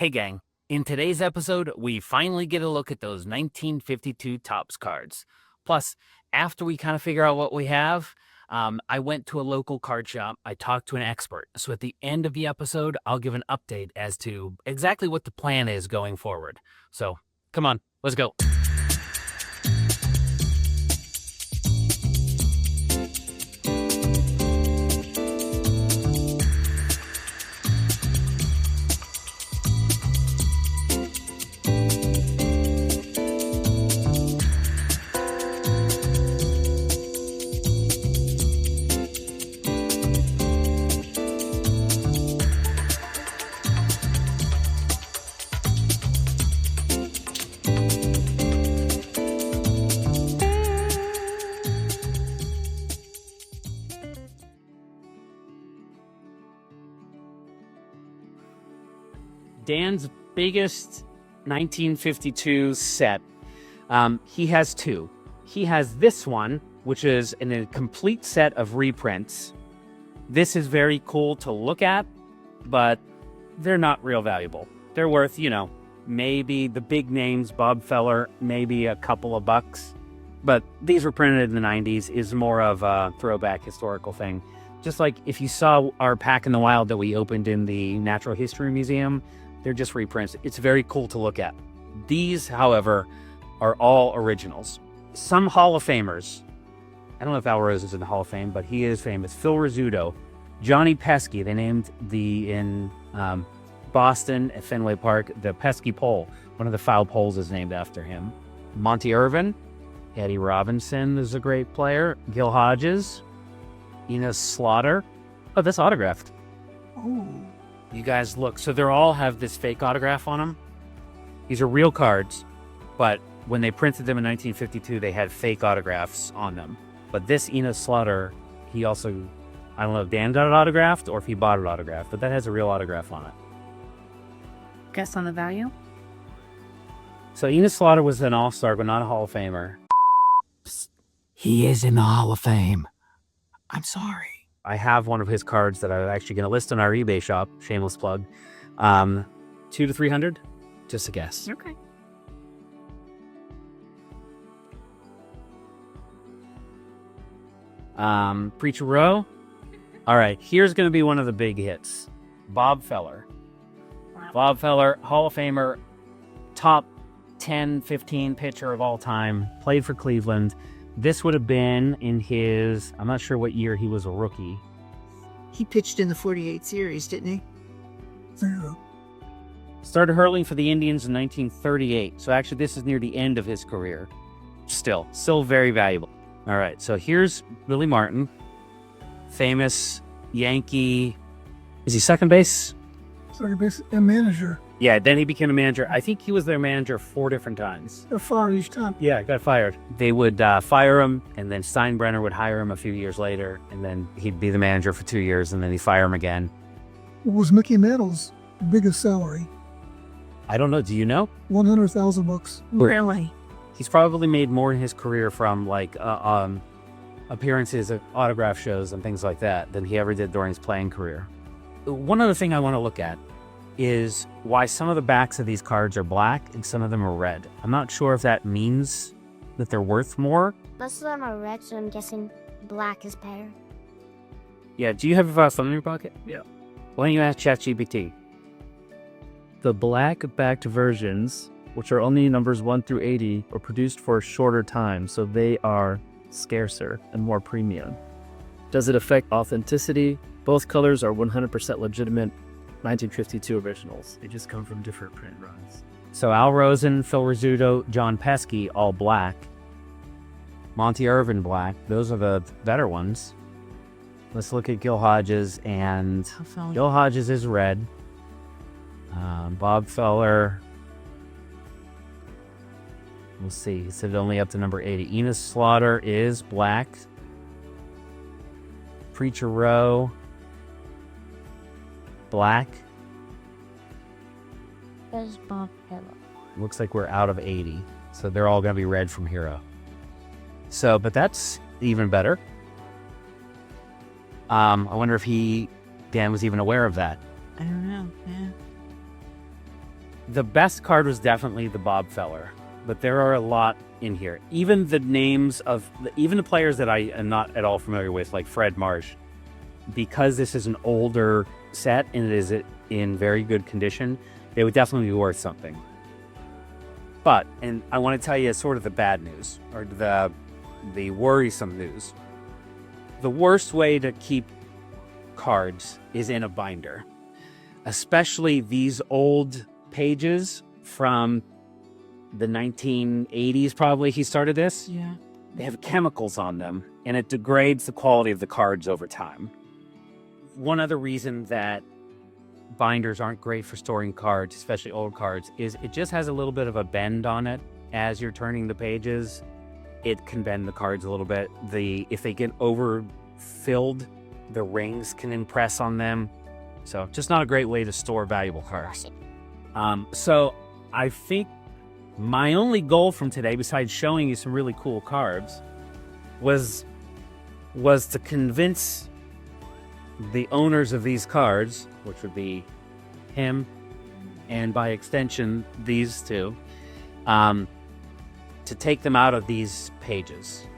Hey gang, in today's episode, we finally get a look at those 1952 Topps cards. Plus, after we kind of figure out what we have, I went to a local card shop. I talked to an expert. So at the end of the episode, I'll give an update as to exactly what the plan is going forward. So come on, let's go. Dan's biggest 1952 set. He has two. He has this one, which is in a complete set of reprints. This is very cool to look at, but they're not real valuable. They're worth, maybe the big names, Bob Feller, maybe a couple of bucks. But these were printed in the 90s, is more of a throwback historical thing. Just like if you saw our Pack in the Wild that we opened in the Natural History Museum, they're just reprints. It's very cool to look at. These, however, are all originals. Some Hall of Famers. I don't know if Al Rose is in the Hall of Fame, but he is famous. Phil Rizzuto, Johnny Pesky. They named in Boston at Fenway Park, the Pesky Pole. One of the foul poles is named after him. Monty Irvin, Eddie Robinson is a great player. Gil Hodges, Enos Slaughter. Oh, that's autographed. Oh. You guys look. So they all have this fake autograph on them. These are real cards, but when they printed them in 1952, they had fake autographs on them. But this Enos Slaughter, he also, I don't know if Dan got it autographed or if he bought it autographed, but that has a real autograph on it. Guess on the value? So Enos Slaughter was an all-star, but not a Hall of Famer. Psst. He is in the Hall of Fame. I'm sorry. I have one of his cards that I'm actually going to list on our eBay shop. Shameless plug. 200 to 300? Just a guess. Okay. Preacher Row. All right, here's going to be one of the big hits. Bob Feller. Wow. Bob Feller, Hall of Famer, top 10, 15 pitcher of all time. Played for Cleveland. This would have been in his, I'm not sure what year he was a rookie. He pitched in the 48 series, didn't he? Yeah. Started hurling for the Indians in 1938. So actually this is near the end of his career. Still very valuable. All right, so here's Billy Martin, famous Yankee. Is he second base? Second base and manager. Yeah, then he became a manager. I think he was their manager 4 different times. They're fired each time. Yeah, got fired. They would fire him, and then Steinbrenner would hire him a few years later, and then he'd be the manager for 2 years, and then he'd fire him again. What was Mickey Mantle's biggest salary? I don't know. Do you know? $100,000. Really? He's probably made more in his career from appearances at autograph shows and things like that than he ever did during his playing career. One other thing I want to look at is why some of the backs of these cards are black and some of them are red. I'm not sure if that means that they're worth more. Most of them are red, so I'm guessing black is better. Yeah, do you have something in your pocket? Yeah. Why don't you ask ChatGPT? The black-backed versions, which are only numbers 1 through 80, are produced for a shorter time, so they are scarcer and more premium. Does it affect authenticity? Both colors are 100% legitimate 1952 originals. They just come from different print runs. So Al Rosen, Phil Rizzuto, John Pesky, all black. Monty Irvin, black. Those are the better ones. Let's look at Gil Hodges, and Gil Hodges is red. Bob Feller. We'll see. He said only up to number 80. Enos Slaughter is black. Preacher Row, black. There's Bob Feller. Looks like we're out of 80. So they're all going to be red from Hero. So, but that's even better. I wonder if Dan was even aware of that. I don't know. Yeah. the best card was definitely the Bob Feller, but there are a lot in here. Even the names of even the players that I am not at all familiar with, like Fred Marsh, because this is an older set and it is in very good condition, they would definitely be worth something. But, and I want to tell you sort of the bad news, or the worrisome news. The worst way to keep cards is in a binder, especially these old pages from the 1980s, probably he started this. Yeah. They have chemicals on them, and it degrades the quality of the cards over time. One other reason that binders aren't great for storing cards, especially old cards, is it just has a little bit of a bend on it. As you're turning the pages, it can bend the cards a little bit. If they get overfilled, the rings can impress on them. So just not a great way to store valuable cards. So I think my only goal from today, besides showing you some really cool cards, was to convince the owners of these cards, which would be him, and by extension, these two, to take them out of these pages.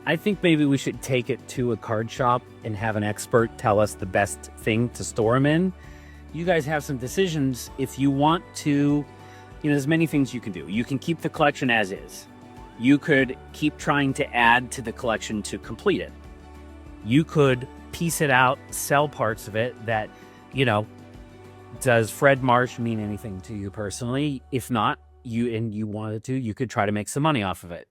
I think maybe we should take it to a card shop and have an expert tell us the best thing to store them in. You guys have some decisions. If you want to, there's many things you can do. You can keep the collection as is. You could keep trying to add to the collection to complete it. You could piece it out, sell parts of it that, does Fred Marsh mean anything to you personally? If not, you wanted to, you could try to make some money off of it.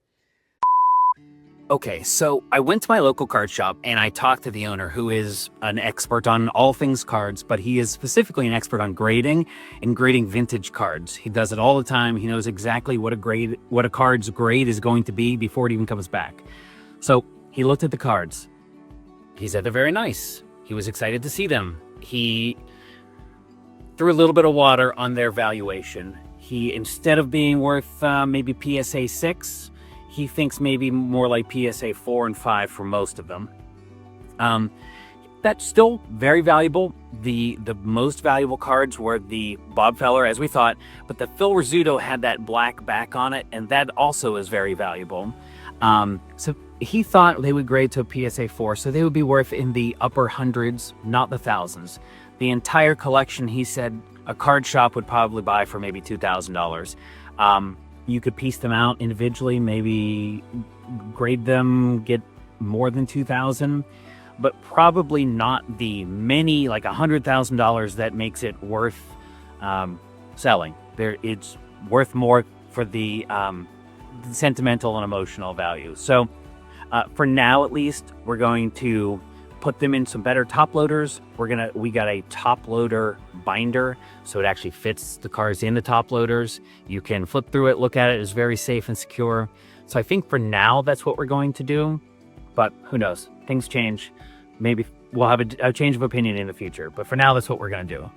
Okay, so I went to my local card shop and I talked to the owner, who is an expert on all things cards, but he is specifically an expert on grading and grading vintage cards. He does it all the time. He knows exactly what a card's grade is going to be before it even comes back. So he looked at the cards. He said they're very nice. He was excited to see them. He threw a little bit of water on their valuation. He, instead of being worth maybe PSA 6, he thinks maybe more like PSA 4 and 5 for most of them. That's still very valuable. The most valuable cards were the Bob Feller, as we thought, but the Phil Rizzuto had that black back on it, and that also is very valuable. So he thought they would grade to a PSA 4, so they would be worth in the upper hundreds, not the thousands. The entire collection, he said, a card shop would probably buy for maybe $2,000. You could piece them out individually, maybe grade them, get more than $2,000, but probably not the many, like $100,000 that makes it worth selling. It's worth more for the sentimental and emotional value. So for now, at least, we're going to put them in some better top loaders. We got a top loader binder, so it actually fits the cards in the top loaders. You can flip through it, look at it. It's very safe and secure. So I think for now, that's what we're going to do. But who knows? Things change. Maybe we'll have a change of opinion in the future. But for now, that's what we're going to do.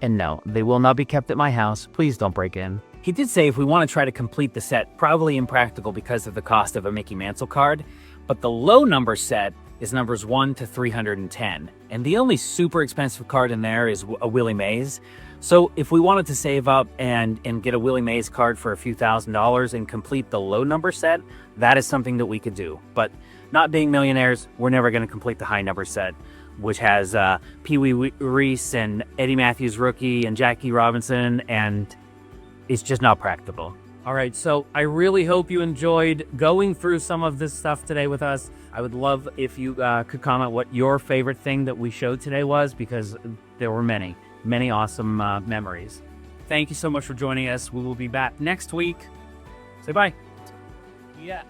And no, they will not be kept at my house. Please don't break in. He did say if we want to try to complete the set, probably impractical because of the cost of a Mickey Mantle card. But the low number set is numbers 1 to 310. And the only super expensive card in there is a Willie Mays. So if we wanted to save up and get a Willie Mays card for a few $1,000s and complete the low number set, that is something that we could do. But not being millionaires, we're never going to complete the high number set, which has Pee Wee Reese and Eddie Matthews Rookie and Jackie Robinson, and it's just not practical. All right, so I really hope you enjoyed going through some of this stuff today with us. I would love if you could comment what your favorite thing that we showed today was, because there were many awesome memories. Thank you so much for joining us. We will be back next week. Say bye. Yeah.